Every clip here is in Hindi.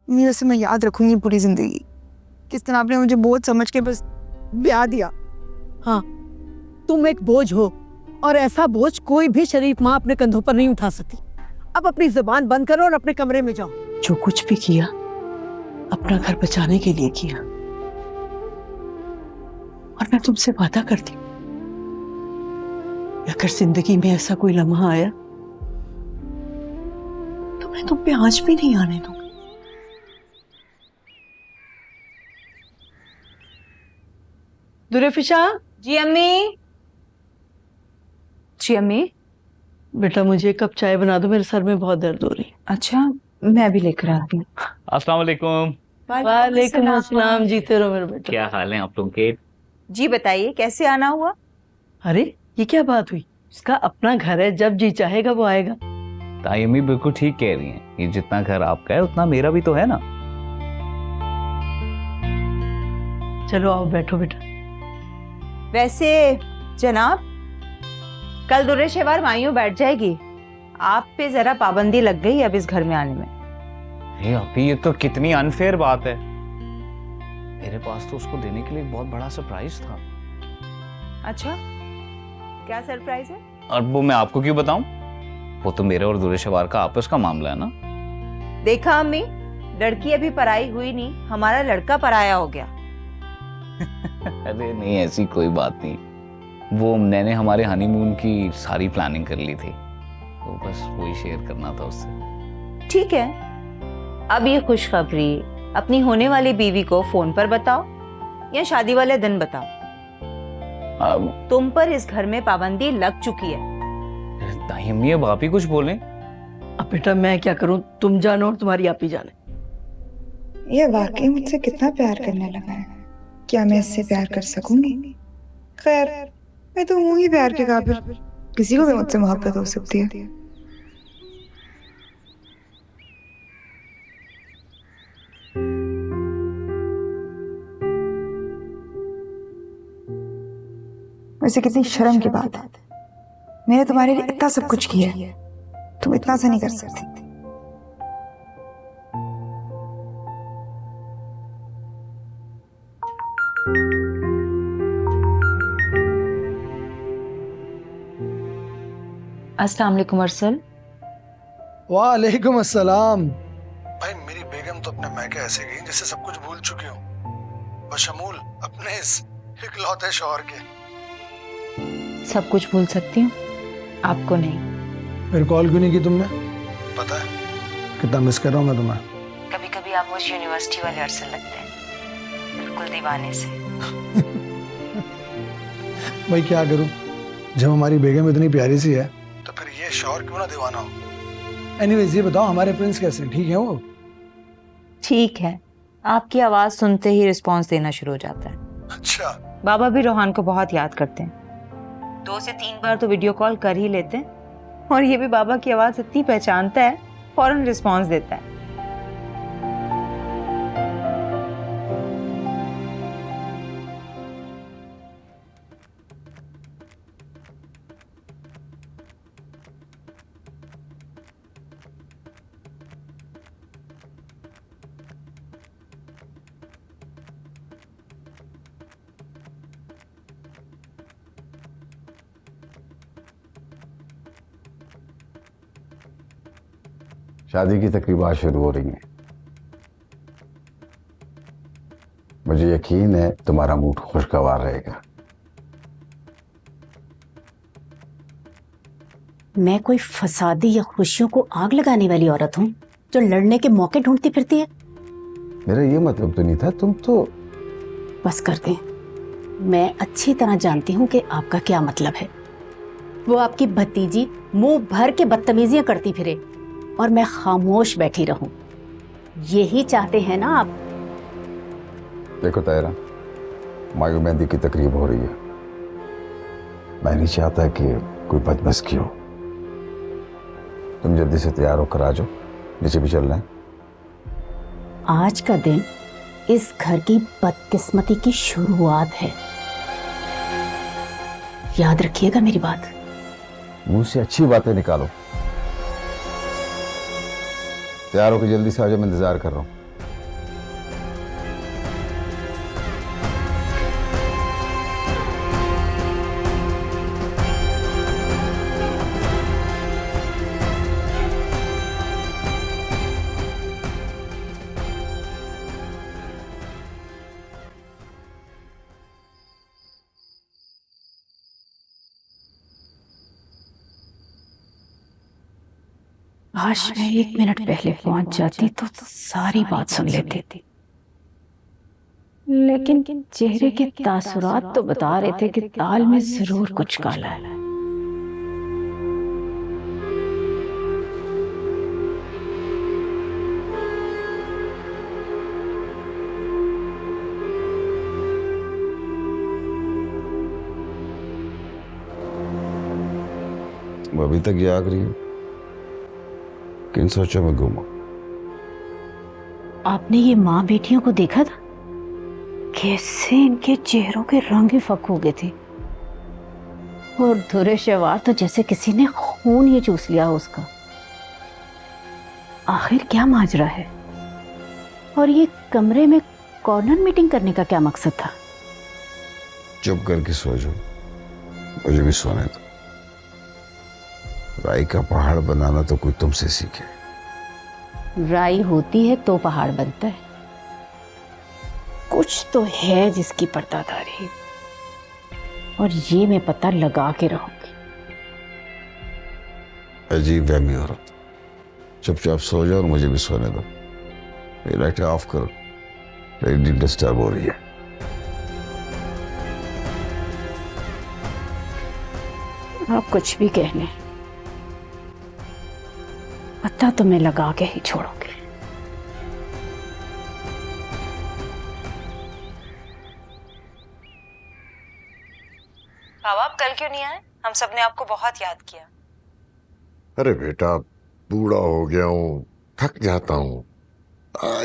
मैं वैसे मैं याद रखूंगी पूरी जिंदगी किस तरह आपने मुझे बोझ समझ के बस ब्याह दिया। हाँ, तुम एक बोझ हो और ऐसा बोझ कोई भी शरीफ माँ अपने कंधों पर नहीं उठा सकती। अब अपनी जुबान बंद करो और अपने कमरे में जाओ। जो कुछ भी किया अपना घर बचाने के लिए किया, और मैं तुमसे वादा करती हूँ अगर जिंदगी में ऐसा कोई लम्हा आया तो मैं तुम पे आंच भी नहीं आने दूंगी। दुरेफिशा। जी अम्मी। जी अम्मी। बेटा मुझे एक कप चाय बना दो, मेरे सर में बहुत दर्द हो रही है। अच्छा, मैं भी लेकर आती हूँ। अस्सलाम वालेकुम। वालेकुम अस्सलाम। जीते रहो मेरे बेटा। क्या हाल है आप लोगों के? जी बताइए, कैसे आना हुआ? अरे ये क्या बात हुई? इसका अपना घर है, जब जी चाहेगा वो आएगा। ताई अम्मी बिल्कुल ठीक कह रही हैं। ये जितना घर आपका है उतना मेरा भी तो है ना। चलो आओ बैठो बेटा। वैसे जनाब, कल दुर्रे शेवार माइयों बैठ जाएगी। आप पे जरा पाबंदी लग गई अब इस घर में आने में। ये अभी ये तो कितनी अनफेयर बात है। मेरे पास तो उसको देने के लिए एक बहुत बड़ा सरप्राइज था। अच्छा, क्या सरप्राइज है? और वो मैं आपको क्यों बताऊं? वो तो मेरे और दुर्रे शेवार का आपस का मामला है ना। देखा अम्मी, लड़की अभी पराई हुई नहीं, हमारा लड़का पराया हो गया। अरे नहीं, ऐसी कोई बात नहीं। वो मैंने हमारे हनीमून की सारी प्लानिंग कर ली थी, तो बस वही शेयर करना था उससे। ठीक है, अब ये खुशखबरी अपनी होने वाली बीवी को फोन पर बताओ या शादी वाले दिन बताओ। तुम पर इस घर में पाबंदी लग चुकी है। ताई अम्मी अब आप ही कुछ बोलें। अब बेटा मैं क्या करूं, तुम जानो और तुम्हारी आप ही जाने। ये वाकई मुझसे कितना प्यार करने लगा है। क्या मैं इससे प्यार कर सकूंगी? खैर, मैं तो हूँ ही प्यार के काबिल, किसी को भी मुझसे मोहब्बत हो सकती है। वैसे कितनी शर्म की बात है, मैंने तुम्हारे लिए इतना सब कुछ किया है, तुम इतना सा नहीं कर सकती। अस्सलाम वालेकुम अरसल। वालेकुम अस्सलाम। भाई मेरी बेगम तो अपने मैके ऐसे गई जैसे सब कुछ भूल चुकी हूँ, बशमूल अपने इस इकलौते शौहर के। सब कुछ भूल सकती हूँ, आपको नहीं। फिर कॉल क्यों नहीं की तुमने? पता है कितना मिस कर रहा हूँ मैं तुम्हें। कभी कभी आप मुझे यूनिवर्सिटी वाले अरसल लगते हैं, बिल्कुल दीवाने से। भाई क्या करूँ, जब हमारी बेगम इतनी प्यारी सी है तो फिर ये शौहर क्यों ना दीवाना हो। एनीवेज ये बताओ हमारे प्रिंस कैसे, ठीक है वो? ठीक है, आपकी आवाज सुनते ही रिस्पांस देना शुरू हो जाता है। अच्छा। बाबा भी रोहान को बहुत याद करते हैं, 2 से 3 बार तो वीडियो कॉल कर ही लेते हैं, और ये भी बाबा की आवाज इतनी पहचानता है, फौरन रिस्पांस देता है। शादी की तकरीबात शुरू हो रही हैं। मुझे यकीन है तुम्हारा मूड खुशगवार रहेगा। मैं कोई फसादी या खुशियों को आग लगाने वाली औरत हूँ जो लड़ने के मौके ढूंढती फिरती है? मेरा ये मतलब तो नहीं था, तुम तो बस कर दें, मैं अच्छी तरह जानती हूँ कि आपका क्या मतलब है। वो आपकी भतीजी मुंह भर के बदतमीजियां करती फिरे और मैं खामोश बैठी रहूं, यही चाहते हैं ना आप? देखो तायरा, मायू मेहंदी की तकरीब हो रही है। मैं नहीं चाहता कि कोई बदमज़गी हो। तुम जल्दी से तैयार होकर आ जाओ, नीचे भी चलना है। आज का दिन इस घर की बदकिस्मती की शुरुआत है, याद रखिएगा मेरी बात। मुंह से अच्छी बातें निकालो। तैयार होकर जल्दी से आ जाओ, मैं इंतजार कर रहा हूँ। काश मैं 1 मिनट पहले पहुंच जाती तो सारी बात सुन लेती थी, लेकिन चेहरे के तासुरात तो बता रहे थे कि दाल में जरूर कुछ काला है। वो अभी तक जाग रही है, किन सोचों में गुम हो? आपने ये माँ बेटियों को देखा था? कैसे इनके चेहरों के रंग ही फक हो गए थे, और धुरे शेवार तो जैसे किसी ने खून ही चूस लिया हो उसका। आखिर क्या माजरा है? और ये कमरे में कॉर्नर मीटिंग करने का क्या मकसद था? चुप करके सो जाओ, मुझे भी सोने दो। राई का पहाड़ बनाना तो कोई तुमसे सीखे। राई होती है तो पहाड़ बनता है। कुछ तो है जिसकी पर्दादारी है, और ये मैं पता लगा के रहूंगी। अजीब वहमी औरत, चुपचाप सो जाओ और मुझे भी सोने दो। ये लाइटें ऑफ करो, मेरी नींद डिस्टर्ब हो रही है। आप कुछ भी कह लें, पता तो मैं लगा के ही छोड़ूंगी। बाबा आप कल क्यों नहीं आए? हम सब ने आपको बहुत याद किया। अरे बेटा, बूढ़ा हो गया हूँ, थक जाता हूँ।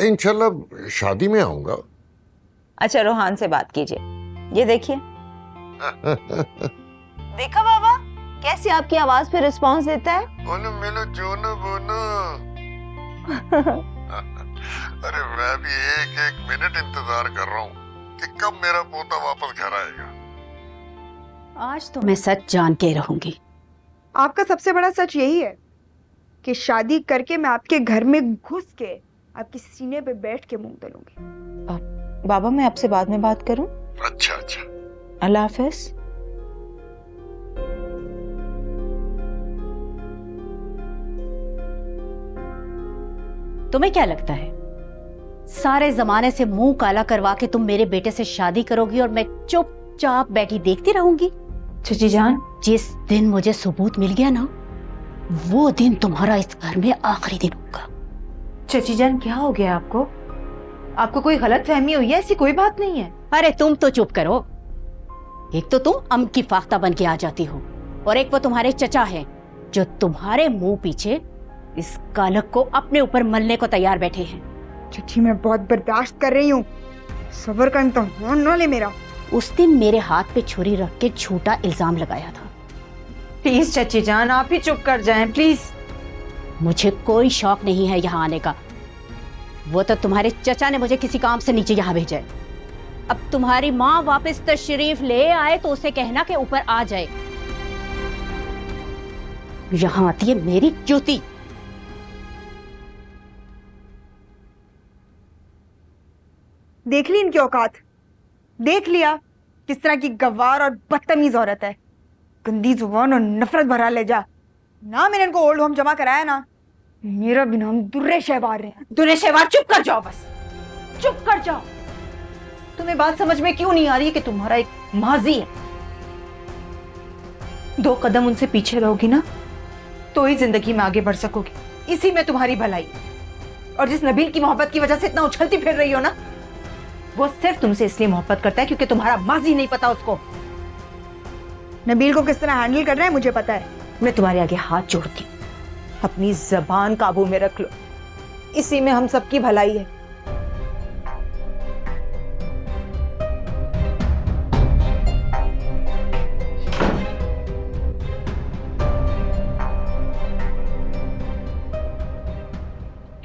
इंशाल्लाह शादी में आऊंगा। अच्छा रोहान से बात कीजिए, ये देखिए। देखा बाबा कैसे आपकी आवाज पे रिस्पांस देता है? बोलो मेलो जो न बोलो। अरे मैं भी एक मिनट इंतजार कर रहा हूँ कि कब मेरा पोता वापस घर आएगा। आज तो मैं सच जान के रहूंगी। आपका सबसे बड़ा सच यही है कि शादी करके मैं आपके घर में घुस के आपके सीने पे बैठ के मुंह तलूंगी। बाबा मैं आपसे बाद में बात करूं? अच्छा अच्छा, अल्लाह हाफिज। तुम्हें क्या लगता है सारे जमाने से मुंह काला करवा के तुम मेरे बेटे से शादी करोगी और मैं चुपचाप बैठी देखती रहूंगी? चाची जान, जिस दिन मुझे सबूत मिल गया ना, वो दिन तुम्हारा इस घर में आखिरी दिन होगा। चाची जान क्या हो गया आपको? आपको कोई गलत फहमी हुई है? ऐसी कोई बात नहीं है। अरे तुम तो चुप करो। एक तो तुम अम की फाख्ता बन के आ जाती हो, और एक वो तुम्हारे चचा हैं जो तुम्हारे मुंह पीछे इस कालक को अपने ऊपर मलने को तैयार बैठे हैं। चिट्ठी मैं बहुत बर्दाश्त कर रही हूँ, सब्र का इम्तिहान न ले मेरा। उस दिन मेरे हाथ पे छुरी रख के झूठा इल्जाम लगाया था। प्लीज चाची जान आप ही चुप कर जाएं प्लीज। मुझे कोई शौक नहीं है यहाँ आने का। वो तो तुम्हारे चचा ने मुझे किसी काम से नीचे यहाँ भेजा है। अब तुम्हारी माँ वापस तशरीफ ले आए तो उसे कहना कि ऊपर आ जाए। यहाँ आती है मेरी ज्योति। देख ली इनकी औकात, देख लिया किस तरह की गवार और बदतमीज औरत है। गंदी जुबान और नफरत भरा लहजा। ना मैंने इनको ओल्ड होम जमा कराया ना मेरा भी नाम दुर्रे शहबार रहे हैं। दुर्रे शहबार चुप कर जाओ, बस चुप कर जाओ। तुम्हें बात समझ में क्यों नहीं आ रही है कि तुम्हारा एक माजी है? 2 कदम उनसे पीछे रहोगी ना तो ही जिंदगी में आगे बढ़ सकोगी। इसी में तुम्हारी भलाई। और जिस नबील की मोहब्बत की वजह से इतना उछलती फिर रही हो ना, वो सिर्फ तुमसे इसलिए मोहब्बत करता है क्योंकि तुम्हारा माजी नहीं पता उसको। नबील को किस तरह हैंडल करना है मुझे पता है। मैं तुम्हारे आगे हाथ जोड़ती हूँ, अपनी जबान काबू में रख लो। इसी में हम सबकी भलाई है।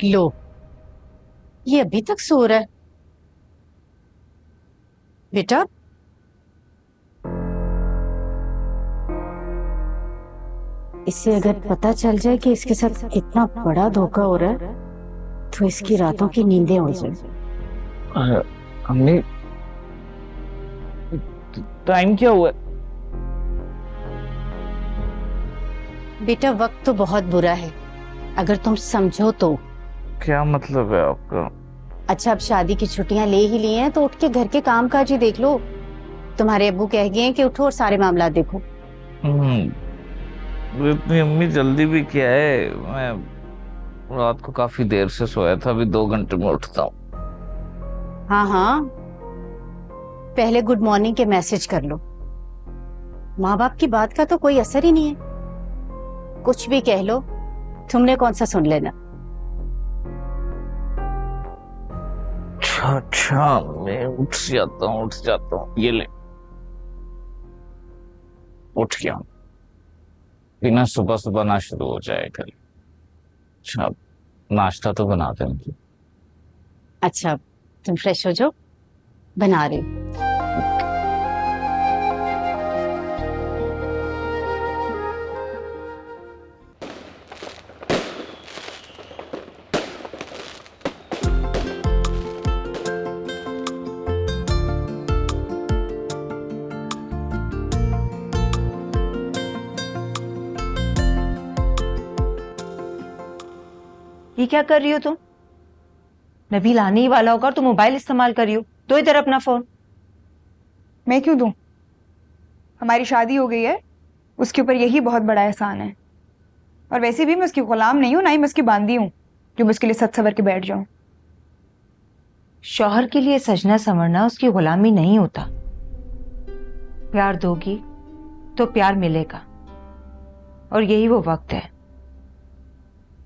लो, ये अभी तक सो रहा है। बेटा इसे अगर पता चल जाए कि इसके साथ इतना बड़ा धोखा हो रहा है तो इसकी रातों की नींदें उड़ जाए। हमने टाइम क्या हुआ? बेटा वक्त तो बहुत बुरा है, अगर तुम समझो तो। क्या मतलब है आपका? अच्छा, अब शादी की छुट्टियां ले ही ली हैं तो उठ के घर के काम काज ही देख लो। तुम्हारे अब्बू कह गए हैं कि उठो और सारे मामला देखो। इतनी अम्मी जल्दी भी क्या है, मैं रात को काफी देर से सोया था, अभी 2 घंटे में उठता हूँ। हाँ हाँ, पहले गुड मॉर्निंग के मैसेज कर लो। माँ बाप की बात का तो कोई असर ही नहीं है, कुछ भी कह लो, तुमने कौन सा सुन लेना। अच्छा, मैं उठ जाता हूँ, ये ले, उठ गया हूँ। बिना सुबह सुबह ना शुरू हो जाए कल। अच्छा, नाश्ता तो बना दें। अच्छा, तुम फ्रेश हो जाओ, बना रही हूँ। ये क्या कर रही हो तुम? नबील आने ही वाला होगा और तुम मोबाइल इस्तेमाल कर रही हो। दो इधर अपना फोन। मैं क्यों दूं? हमारी शादी हो गई है, उसके ऊपर यही बहुत बड़ा एहसान है। और वैसे भी मैं उसकी गुलाम नहीं हूं, ना ही मैं उसकी बांदी हूं जो मैं उसके लिए सच सवर के बैठ जाऊं। शौहर के लिए सजना संवरना उसकी गुलामी नहीं होता। प्यार दोगी तो प्यार मिलेगा, और यही वो वक्त है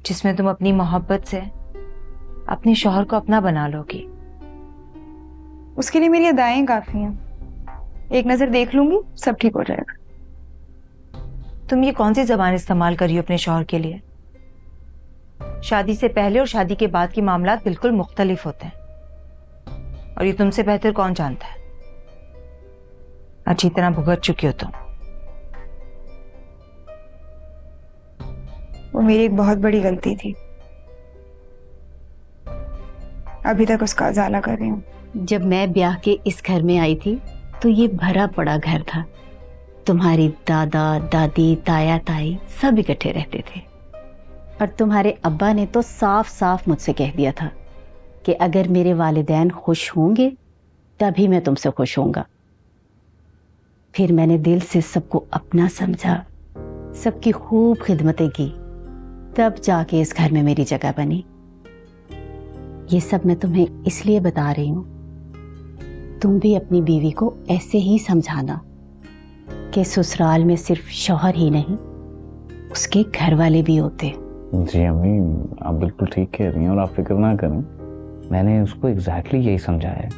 जिसमें तुम अपनी मोहब्बत से अपने शौहर को अपना बना लोगी। उसके लिए मेरी अदाएं काफी हैं। एक नजर देख लूंगी, सब ठीक हो जाएगा। तुम ये कौन सी जबान इस्तेमाल कर रही हो अपने शौहर के लिए? शादी से पहले और शादी के बाद के मामलात बिल्कुल मुख्तलिफ होते हैं, और ये तुमसे बेहतर कौन जानता है। अच्छी तरह भुगत चुकी हो तुम। वो मेरी एक बहुत बड़ी गलती थी, अभी तक उसका अजाला कर रही हूँ। जब मैं ब्याह के इस घर में आई थी तो ये भरा पड़ा घर था। तुम्हारी दादा दादी ताया ताई सब इकट्ठे रहते थे, और तुम्हारे अब्बा ने तो साफ साफ मुझसे कह दिया था कि अगर मेरे वालिदैन खुश होंगे तभी मैं तुमसे खुश होऊंगा। फिर मैंने दिल से सबको अपना समझा, सबकी खूब खिदमतें की, तब जाके इस घर में मेरी जगह बनी। ये सब मैं तुम्हें इसलिए बता रही हूं, तुम भी अपनी बीवी को ऐसे ही समझाना कि ससुराल में सिर्फ शौहर ही नहीं, उसके घर वाले भी होते। जी अम्मी, आप बिल्कुल ठीक कह रही हैं, और आप फिक्र ना करें, मैंने उसको एग्जैक्टली यही समझाया है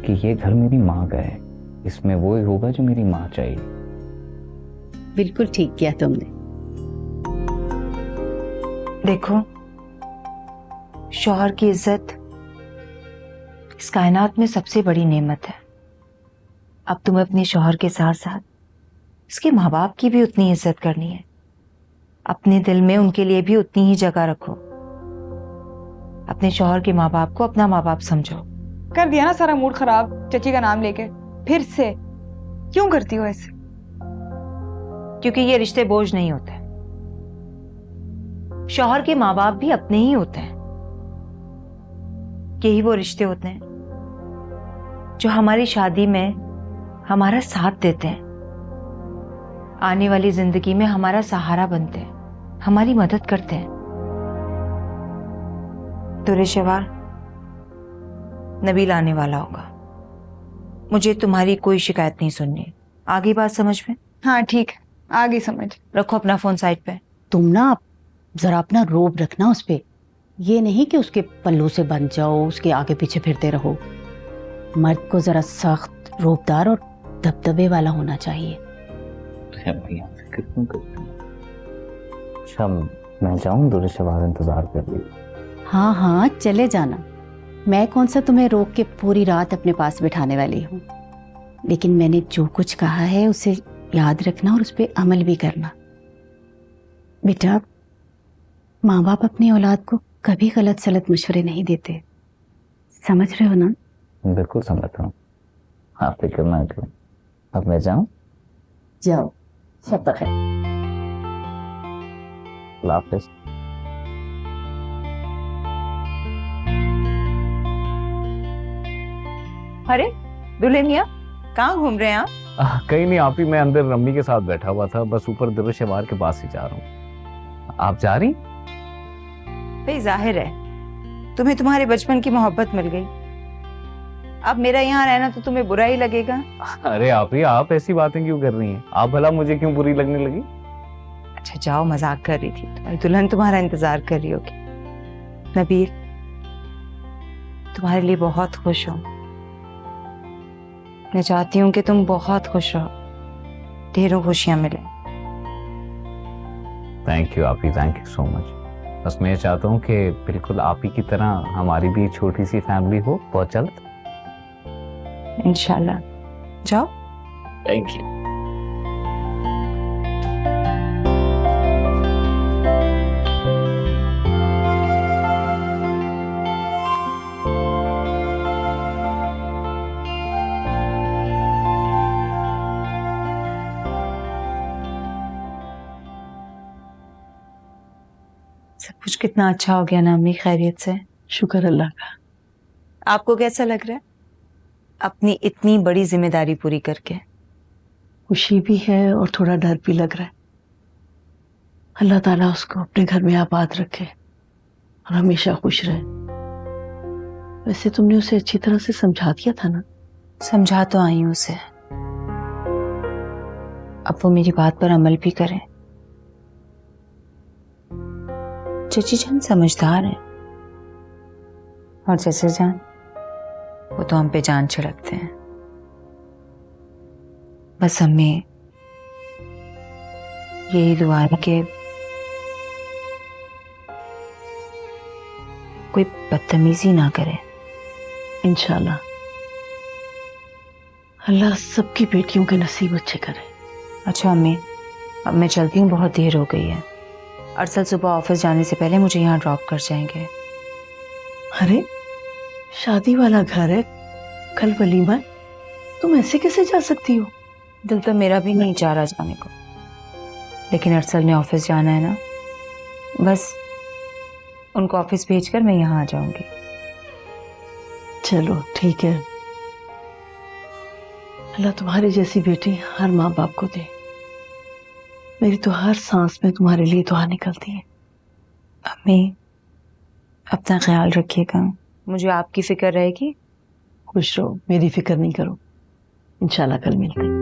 कि ये घर मेरी माँ का है, इसमें वो ही होगा जो मेरी माँ चाहिए। बिल्कुल ठीक किया तुमने। देखो, शौहर की इज्जत इस कायनात में सबसे बड़ी नेमत है। अब तुम्हें अपने शौहर के साथ साथ उसके माँ बाप की भी उतनी इज्जत करनी है। अपने दिल में उनके लिए भी उतनी ही जगह रखो। अपने शौहर के माँ बाप को अपना माँ बाप समझो। कर दिया ना सारा मूड खराब चची का नाम लेके। फिर से क्यों करती हो ऐसे? क्योंकि ये रिश्ते बोझ नहीं होते। शौहर के माँ बाप भी अपने ही होते हैं। यही वो रिश्ते होते हैं जो हमारी शादी में हमारा साथ देते हैं, आने वाली जिंदगी में हमारा सहारा बनते हैं, हमारी मदद करते हैं। तो रिश्तेदार, नबील आने वाला होगा, मुझे तुम्हारी कोई शिकायत नहीं सुननी। आगे बात समझ में? हाँ ठीक है, आगे समझ। रखो अपना फोन साइड पे। तुम ना जरा अपना रोब रखना उस पे, ये नहीं कि उसके पल्लू से बन जाओ, उसके आगे पीछे फिरते रहो। मर्द को जरा सख्त, रोबदार और दबदबे वाला होना चाहिए। भैया फिक्र क्यों करते हैं? अच्छा, मैं जाऊं? दूर से बाहर इंतजार कर रही। हाँ हाँ, चले जाना। मैं कौन सा तुम्हें रोक के पूरी रात अपने पास बिठाने वाली हूँ, लेकिन मैंने जो कुछ कहा है उसे याद रखना और उस पर अमल भी करना। बेटा, माँ बाप अपनी औलाद को कभी गलत सलत मशवरे नहीं देते, समझ रहे हो ना? बिल्कुल समझ रहा हूँ, आप फिक्र ना करें। अब मैं जाऊं? जाओ, शब बखैर। अल्लाह हाफिज़। अरे दूल्हे मियाँ, कहाँ घूम रहे हैं आप? कहीं नहीं आप ही, मैं अंदर रम्मी के साथ बैठा हुआ था, बस ऊपर दिलशवार के पास ही जा रहा हूँ। आप जा रही? भाई जाहिर है तुम्हें तुम्हारे बचपन की मोहब्बत मिल गई, अब मेरा यहाँ रहना तो तुम्हें बुरा ही लगेगा। अरे आप ऐसी बातें क्यों कर रही हैं? आप भला मुझे क्यों बुरी लगने लगी? अच्छा जाओ, मजाक कर रही थी, तुम्हारी दुल्हन तुम्हारा इंतजार कर रही होगी। नबील, तुम्हारे लिए बहुत खुश हूं, मैं चाहती हूँ कि तुम बहुत खुश रहो, ढेरों खुशियां मिले। थैंक यू आप ही, थैंक यू सो मच। बस मैं चाहता हूँ कि बिल्कुल आप ही की तरह हमारी भी एक छोटी सी फैमिली हो बहुत जल्द। इंशाल्लाह। जाओ। Thank you. सब कुछ कितना अच्छा हो गया ना अम्मी, खैरियत से? शुक्र अल्लाह का। आपको कैसा लग रहा है अपनी इतनी बड़ी जिम्मेदारी पूरी करके? खुशी भी है और थोड़ा डर भी लग रहा है। अल्लाह ताला उसको अपने घर में आबाद रखे और हमेशा खुश रहे। वैसे तुमने उसे अच्छी तरह से समझा दिया था ना? समझा तो आई हूं उसे, अब वो मेरी बात पर अमल भी करे। चची जान समझदार है और चचा जान वो तो हम पे जान छिड़कते हैं। बस हमें यही दुआ है कि कोई बदतमीजी ना करे। इंशाल्लाह अल्लाह सबकी बेटियों के नसीब अच्छे करे। अच्छा अम्मी, अब मैं चलती हूँ, बहुत देर हो गई है। अरसल सुबह ऑफिस जाने से पहले मुझे यहाँ ड्रॉप कर जाएंगे। अरे शादी वाला घर है, कल वलीमा है, तुम ऐसे कैसे जा सकती हो? दिल तो मेरा भी नहीं चाह रहा जाने को, लेकिन अरसल ने ऑफिस जाना है ना, बस उनको ऑफिस भेजकर मैं यहाँ आ जाऊंगी। चलो ठीक है, अल्लाह तुम्हारी जैसी बेटी हर माँ बाप को दे। मेरी तो हर सांस में तुम्हारे लिए दुआ निकलती है। अम्मी अपना ख्याल रखिएगा, मुझे आपकी फिक्र रहेगी। खुश रहो, मेरी फिक्र नहीं करो, इंशाल्लाह कल मिलते हैं।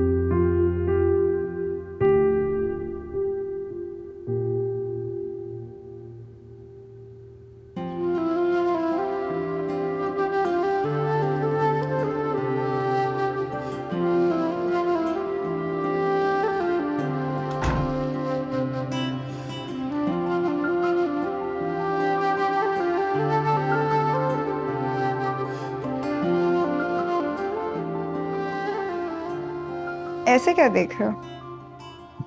ऐसे क्या देख रहे हो?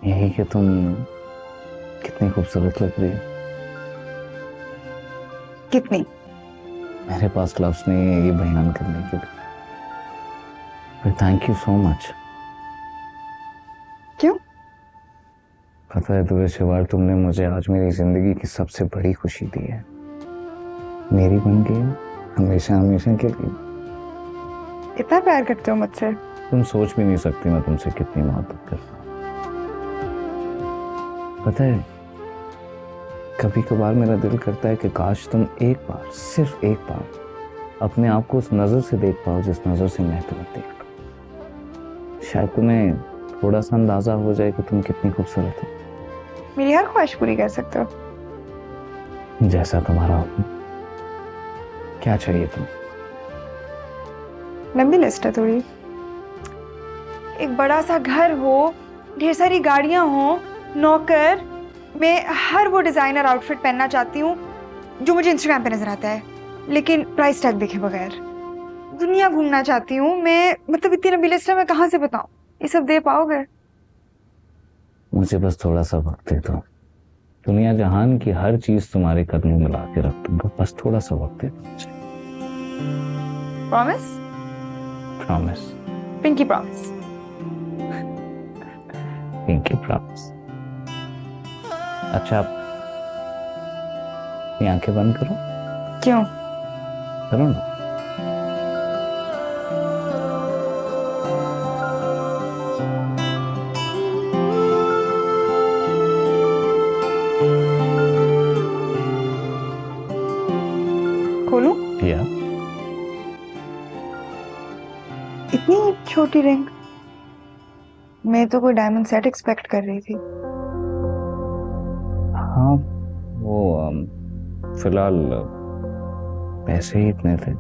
यही कि तुम कितनी खूबसूरत लग रही हो। कितनी? मेरे पास लफ्ज नहीं है ये बयान करने के लिए, पर थैंक यू सो मच। क्यों? पता है दुर्शवार, तुमने मुझे आज मेरी जिंदगी की सबसे बड़ी खुशी दी है। मेरी बन गई हमेशा हमेशा के लिए। इतना प्यार करते हो मुझसे? तुम सोच भी नहीं सकती मैं तुमसे कितनी मोहब्बत करता हूँ। पता है कभी कभार मेरा दिल करता है कि काश तुम एक बार, सिर्फ एक बार अपने आप को उस नजर से देख पाओ जिस नजर से मैं तुम्हें देखता हूँ। शायद तुम्हें थोड़ा सा अंदाजा हो जाए कि तुम कितनी खूबसूरत हो। मेरी हर ख्वाहिश पूरी कर सकते हो। जैसा तुम्हारा हुक्म। क्या चाहिए तुम्हें? लंबी लिस्ट है थोड़ी। एक बड़ा सा घर हो, ढेर सारी गाड़ियां हो, नौकर। मैं हर वो डिजाइनर आउटफिट पहनना चाहती हूँ जो मुझे इंस्टाग्राम पे नजर आता है, लेकिन प्राइस टैग देखे बगैर। दुनिया घूमना चाहती हूँ मैं, मतलब इतनी लंबी लिस्ट है, मैं कहाँ से बताऊँ? ये सब दे पाओगे? मुझे बस थोड़ा सा वक्त दे दो। दुनिया जहान की हर चीज तुम्हारे कदमों में ला के रख दूंगा, बस थोड़ा सा वक्त दे दो मुझे। Promise? Promise. Pinky promise. Pinky promise. अच्छा अपनी आंखें बंद करो। क्यों? करो ना। इतनी छोटी रिंग? मैं तो कोई डायमंड सेट एक्सपेक्ट कर रही थी। हाँ, वो फिलहाल पैसे ही इतने थे।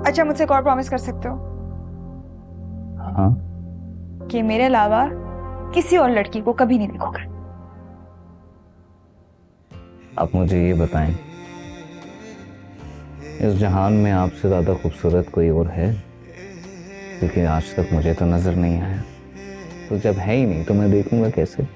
अच्छा, मुझसे एक और प्रॉमिस कर सकते हो हाँ, कि मेरे अलावा किसी और लड़की को कभी नहीं देखोगे? आप मुझे ये बताएं, इस जहान में आपसे ज्यादा खूबसूरत कोई और है? क्योंकि आज तक मुझे तो नजर नहीं आया। तो जब है ही नहीं तो मैं देखूंगा कैसे?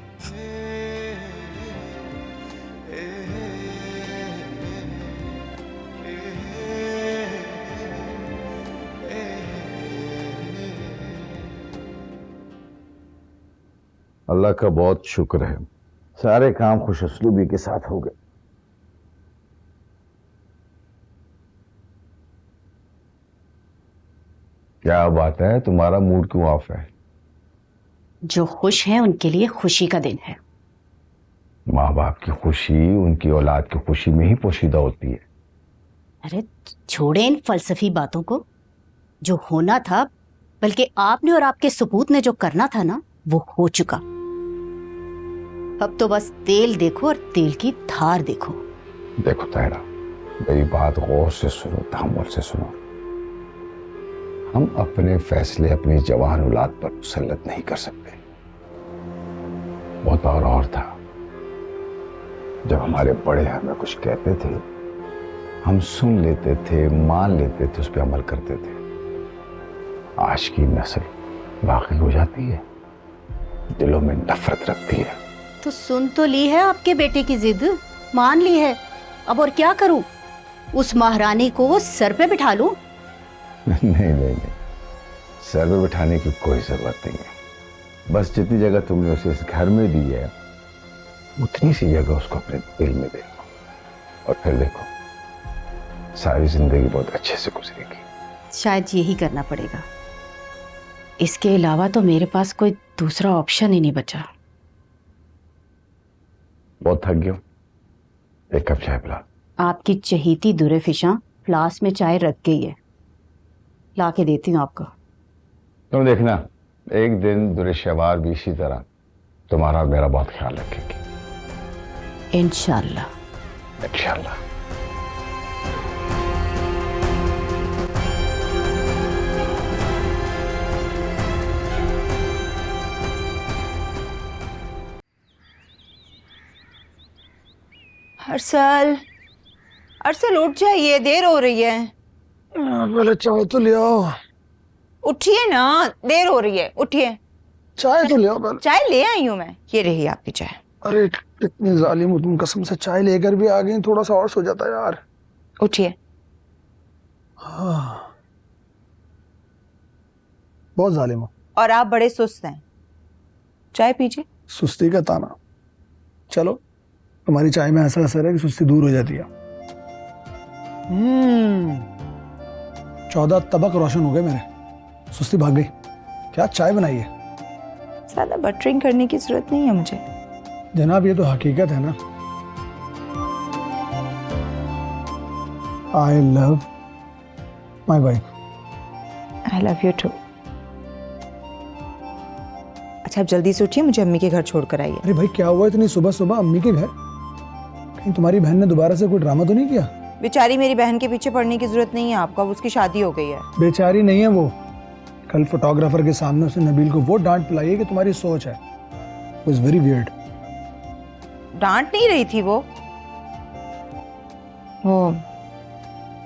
अल्लाह का बहुत शुक्र है, सारे काम खुशउस्लूबी के साथ हो गए। क्या बात है, तुम्हारा मूड क्यों ऑफ है? जो खुश हैं उनके लिए खुशी का दिन है। माँ बाप की खुशी उनकी औलाद की खुशी में ही पोशीदा होती है। अरे छोड़े इन फलसफी बातों को। जो होना था, बल्कि आपने और आपके सपूत ने जो करना था ना, वो हो चुका। अब तो बस तेल देखो और तेल की धार देखो। देखो तायरा, मेरी बात गौर से सुनो, तहम्मुल से सुनो। हम अपने फैसले अपनी जवान औलाद पर मुसल्लत नहीं कर सकते। वो दौर और था जब हमारे बड़े हमें कुछ कहते थे, हम सुन लेते थे, मान लेते थे, उस पर अमल करते थे। आज की नस्ल वाकई हो जाती है, दिलों में नफरत रखती है। तो सुन तो ली है आपके बेटे की जिद, मान ली है। अब और क्या करूं? उस महारानी को सर पे बिठा लूं? नहीं नहीं नहीं, सर पे बिठाने की कोई जरूरत नहीं है। बस जितनी जगह तुमने उसे इस घर में दी है, उतनी सी जगह उसको अपने दिल में दे दो, और फिर देखो सारी जिंदगी बहुत अच्छे से गुजरेगी। शायद यही करना पड़ेगा। इसके अलावा तो मेरे पास कोई दूसरा ऑप्शन ही नहीं बचा। बहुत थक गया, एक कप चाय पिला। आपकी चहीती दुरे फिशा फ्लास्क में चाय रख गई है, ला के देती हूँ आपको। तुम देखना, एक दिन दुरेशवार भी इसी तरह तुम्हारा और मेरा बहुत ख्याल रखेगी। इंशाल्लाह। इंशाल्लाह। अरसल, अरसल उठ जाइए, देर हो रही है। पहले चाय तो ले आओ। उठिए ना, देर हो रही है, उठिए। चाय तो ले आओ पहले। चाय ले आई हूँ मैं, ये रही आपकी चाय। अरे कितनी जालिम हो तुम, कसम से चाय लेकर भी आ गई। थोड़ा सा और सो जाता यार। उठिए। हाँ, बहुत जालिम हो। और आप बड़े सुस्त हैं, चाय पीजिए। सुस्ती का ताना। चलो, तुम्हारी चाय में ऐसा असर है कि सुस्ती दूर हो जाती है। 14 तबक रोशन हो गए मेरे, सुस्ती भाग गई। क्या चाय बनाई है? ज्यादा बटरिंग करने की जरूरत नहीं है मुझे। जनाब, ये तो हकीकत है ना। I love my wife. I love you too. अच्छा, आप जल्दी से उठिए, मुझे अम्मी के घर छोड़कर आइए। अरे भाई, क्या हुआ इतनी सुबह सुबह अम्मी के घर? कहीं तुम्हारी बहन ने दोबारा से कोई ड्रामा तो नहीं किया? बेचारी मेरी बहन के पीछे पड़ने की जरूरत नहीं है आपको, अब उसकी शादी हो गई है। बेचारी नहीं है वो। कल फोटोग्राफर के सामने उसने नबील को वो डांट पिलाई है कि तुम्हारी सोच है। It was very weird। डांट नहीं रही थी वो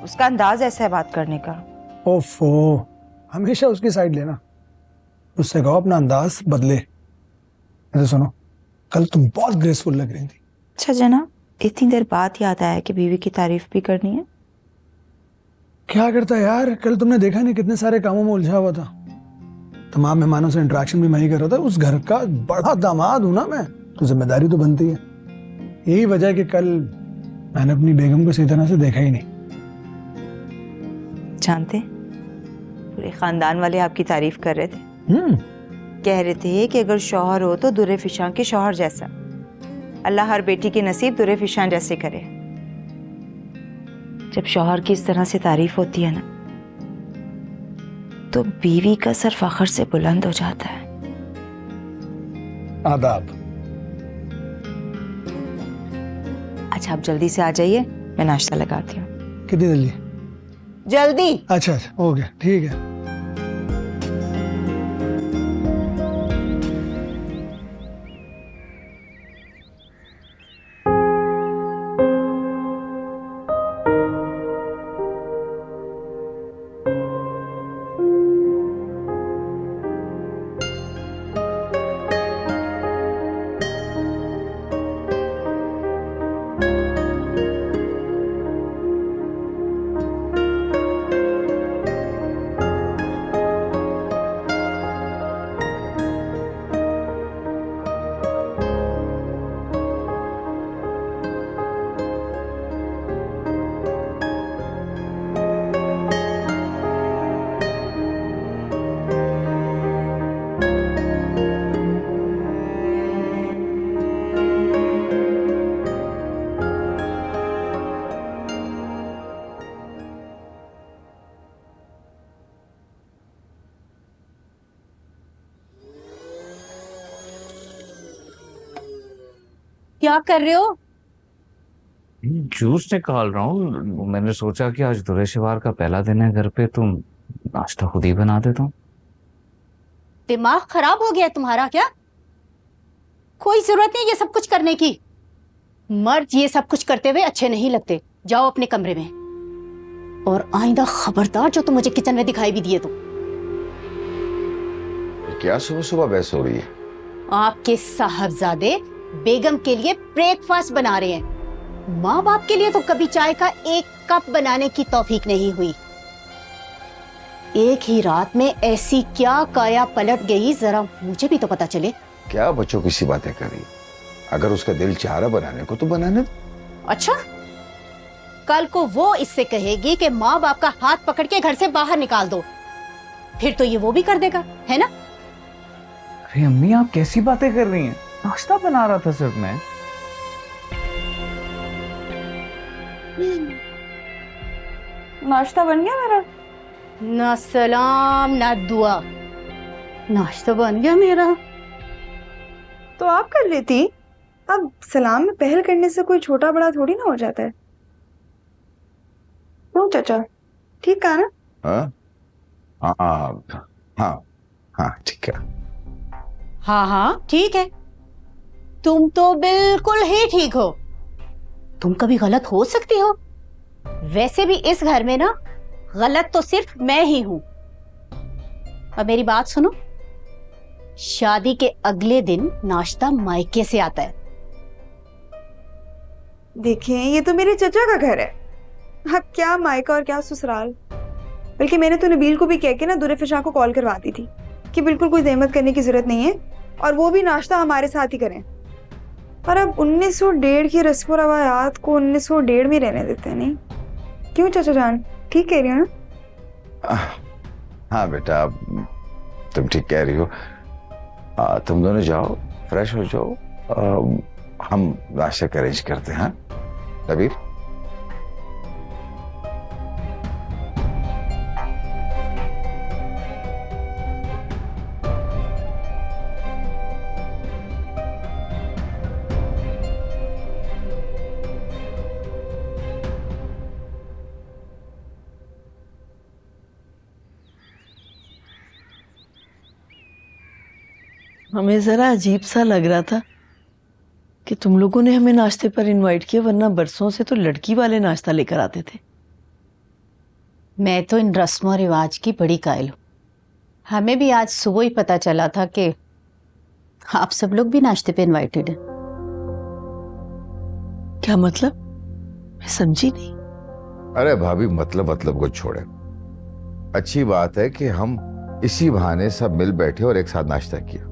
उसका अंदाज ऐसा है बात करने का। ओफो, हमेशा उसकी साइड लेना। उससे कहो अपना अंदाज बदले। ऐसे सुनो, कल तुम बहुत ग्रेसफुल लग रही थी। अच्छा जनाब, इतनी देर बाद याद आया कि बीवी की तारीफ भी करनी है। क्या करता यार, कल तुमने देखा नहीं कितने सारे कामों में उलझा हुआ था। तमाम मेहमानों से इंटरेक्शन भी मैं ही कर रहा था। उस घर का बड़ा दामाद हूं ना मैं, तो जिम्मेदारी तो बनती है। यही वजह है कि कल मैंने अपनी बेगम को सही तरह से देखा ही नहीं। जानते, पूरे खानदान वाले आपकी तारीफ कर रहे थे। कह रहे थे कि अगर शौहर हो तो दुरे फिशां के शौहर जैसा। अल्लाह हर बेटी की नसीब दुरे फिशान जैसे करे। जब शौहर की इस तरह से तारीफ होती है ना, तो बीवी का सर फख्र से बुलंद हो जाता है। आदाब। अच्छा, आप जल्दी से आ जाइए, मैं नाश्ता लगाती हूँ। कितनी जल्दी? जल्दी। अच्छा अच्छा, हो गया, ठीक है। क्या कर रहे हो? जूस निकाल रहा हूँ। मैंने सोचा कि आज दुरेशवार का पहला दिन है घर पे, तुम नाश्ता खुद ही बना देता हूँ। दिमाग खराब हो गया है तुम्हारा क्या? कोई जरूरत नहीं ये सब कुछ करने की। मर्द ये सब कुछ करते हुए अच्छे नहीं लगते। जाओ अपने कमरे में। और आइंदा खबरदार जो तुम मुझे किचन में दिखाई भी दिए तो। क्या सुबह सुबह बहस हो रही है? आपके साहबजादे बेगम के लिए ब्रेकफास्ट बना रहे हैं। माँ बाप के लिए तो कभी चाय का एक कप बनाने की तौफीक नहीं हुई। एक ही रात में ऐसी क्या काया पलट गई, जरा मुझे भी तो पता चले। क्या बच्चों की सी बातें कर रही? अगर उसका दिल चाह रहा बनाने को तो बनाने दो। अच्छा, कल को वो इससे कहेगी कि माँ बाप का हाथ पकड़ के घर से बाहर निकाल दो, फिर तो ये वो भी कर देगा, है ना? अरे अम्मी, आप कैसी बातें कर रही हैं? नाश्ता बना रहा था सिर्फ मैं। नाश्ता बन गया मेरा? ना सलाम ना दुआ, नाश्ता बन गया मेरा। तो आप कर लेती। अब सलाम में पहल करने से कोई छोटा बड़ा थोड़ी ना हो जाता है। क्यों चाचा, ठीक कहा ना? हाँ हाँ हाँ हाँ, ठीक है। हाँ हाँ ठीक है, तुम तो बिल्कुल ही ठीक हो। तुम कभी गलत हो सकती हो। वैसे भी इस घर में ना गलत तो सिर्फ मैं ही हूं। अब मेरी बात सुनो, शादी के अगले दिन नाश्ता मायके से आता है। देखें, ये तो मेरे चचा का घर है। अब क्या मायका और क्या ससुराल। बल्कि मैंने तो नबील को भी कह के ना दुरे फिशा को कॉल करवा दी थी कि बिल्कुल कोई जहमत करने की जरूरत नहीं है और वो भी नाश्ता हमारे साथ ही करें। और अब 1901 की रस्म और रवायात को 1901 में रहने देते हैं, नहीं? क्यों चाचा जान, ठीक कह रही हो ना? हाँ बेटा, तुम ठीक कह रही हो। तुम दोनों जाओ, फ्रेश हो जाओ, हम नाश्ता का अरेंज करते हैं। नबील, हमें जरा अजीब सा लग रहा था कि तुम लोगों ने हमें नाश्ते पर इनवाइट किया, वरना बरसों से तो लड़की वाले नाश्ता लेकर आते थे। मैं तो इन रस्मों रिवाज की बड़ी कायल हूँ। हमें भी आज सुबह ही पता चला था कि आप सब लोग भी नाश्ते पे इनवाइटेड हैं। क्या मतलब? मैं समझी नहीं। अरे भाभी, मतलब को छोड़े। अच्छी बात है कि हम इसी बहाने सब मिल बैठे और एक साथ नाश्ता किया।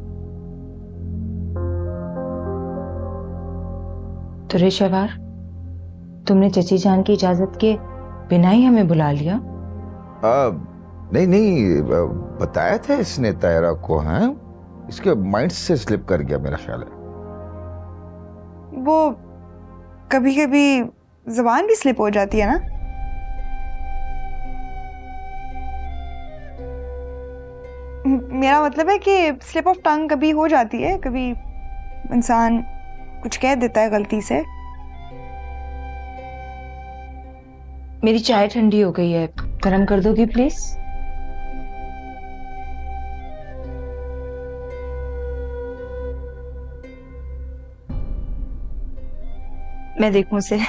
दुरेशवार, तुमने चची जान की इजाजत के बिना ही हमें बुला लिया? नहीं, बताया था इसने तायरा को। हैं, इसके माइंड से स्लिप कर गया मेरा ख्याल है। वो कभी कभी जुबान भी स्लिप हो जाती है ना। मेरा मतलब है कि स्लिप ऑफ टंग कभी हो जाती है, कभी इंसान कुछ कह देता है गलती से। मेरी चाय ठंडी हो गई है, गर्म कर दोगी प्लीज? मैं देखूं उसे?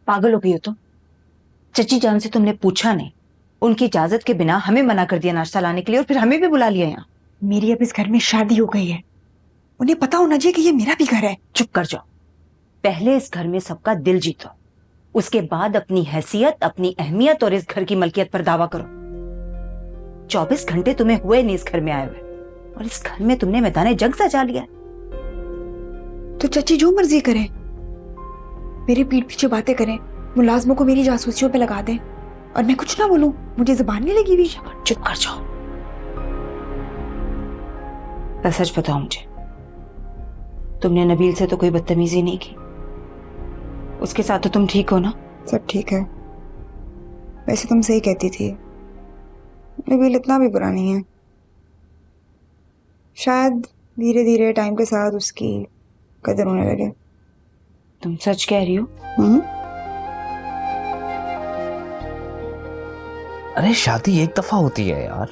पागल हो गई हो तुम? चची जान से तुमने पूछा नहीं, उनकी इजाजत के बिना हमें मना कर दिया नाश्ता लाने के लिए, और फिर हमें भी बुला लिया यहाँ। मेरी अब इस घर में शादी हो गई है, उन्हें पता होना चाहिए कि ये मेरा भी घर है। चुप कर जाओ। पहले इस घर में सबका दिल जीतो, उसके बाद अपनी हैसियत, अपनी अहमियत और इस घर की मलकियत पर दावा करो। 24 घंटे तुम्हें हुए नहीं इस घर में आए हुए, और इस घर में तुमने मैदान जंग सजा लिया। तो चची जो मर्जी करे, मेरे पीठ पीछे बातें करें, मुलाजमों को मेरी जासूसियों पे लगा दें, और मैं कुछ ना बोलूं, मुझे जुबान नहीं लगी हुई। चुप कर जाओ। बस सच बताओ मुझे, तुमने नबील से तो कोई बदतमीजी नहीं की? उसके साथ तो तुम ठीक हो ना? सब ठीक है। वैसे तुम सही कहती थी, नबील इतना भी बुरा नहीं है। शायद धीरे धीरे टाइम के साथ उसकी कदर होने लगे। तुम सच कह रही हो? अरे शादी एक दफा होती है यार,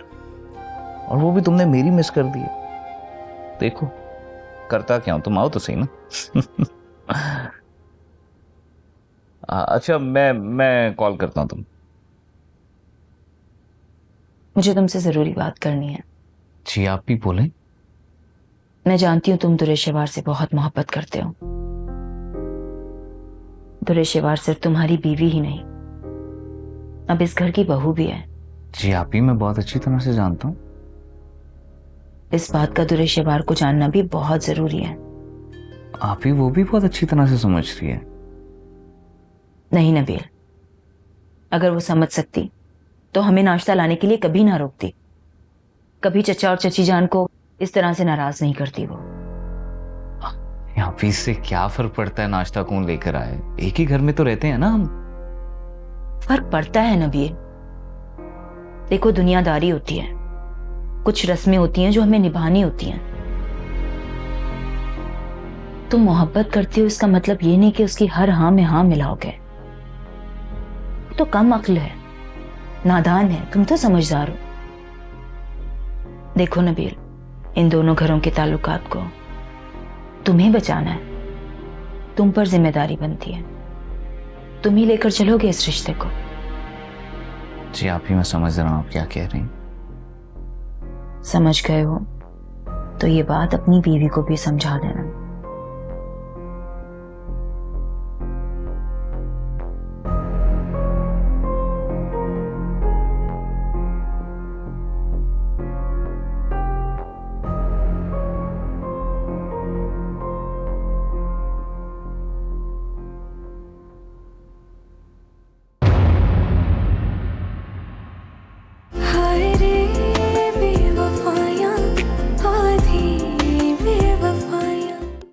और वो भी तुमने मेरी मिस कर दी है। देखो करता क्या हूं, तुम आओ तो सही ना। अच्छा मैं कॉल करता हूं तुम। मुझे तुमसे जरूरी बात करनी है। जी आप भी बोलें। मैं जानती हूँ तुम दुरेशेवार से बहुत मोहब्बत करते हो। दुरेशेवार सिर्फ तुम्हारी बीवी ही नहीं, अब इस घर की बहू भी है। जी आप ही मैं बहुत अच्छी तरह से जानता हूँ। इस बात का दुरेशेवार को जानना भी बहुत जरूरी है। आप ही वो भी बहुत अच्छी तरह से समझती है। नहीं नबील, अगर वो समझ सकती तो हमें नाश्ता लाने के लिए कभी ना रोकती, कभी चचा और चची जान को इस तरह से नाराज नहीं करती। वो यहाँ पे इससे क्या फर्क पड़ता है नाश्ता कौन लेकर आए, एक ही घर में तो रहते हैं ना हम। फर्क पड़ता है नबील। देखो दुनियादारी होती है, कुछ रस्में होती हैं जो हमें निभानी होती हैं। तुम मोहब्बत करती हो इसका मतलब ये नहीं कि उसकी हर हाँ में हाँ मिलाओगे। तो कम अक्ल है, नादान है, तुम तो समझदार हो। देखो नबील, इन दोनों घरों के ताल्लुकात को तुम्हें बचाना है, तुम पर जिम्मेदारी बनती है। तुम ही लेकर चलोगे इस रिश्ते को। जी आप ही मैं समझ रहा हूं आप क्या कह रही हैं। समझ गए हो तो ये बात अपनी बीवी को भी समझा देना।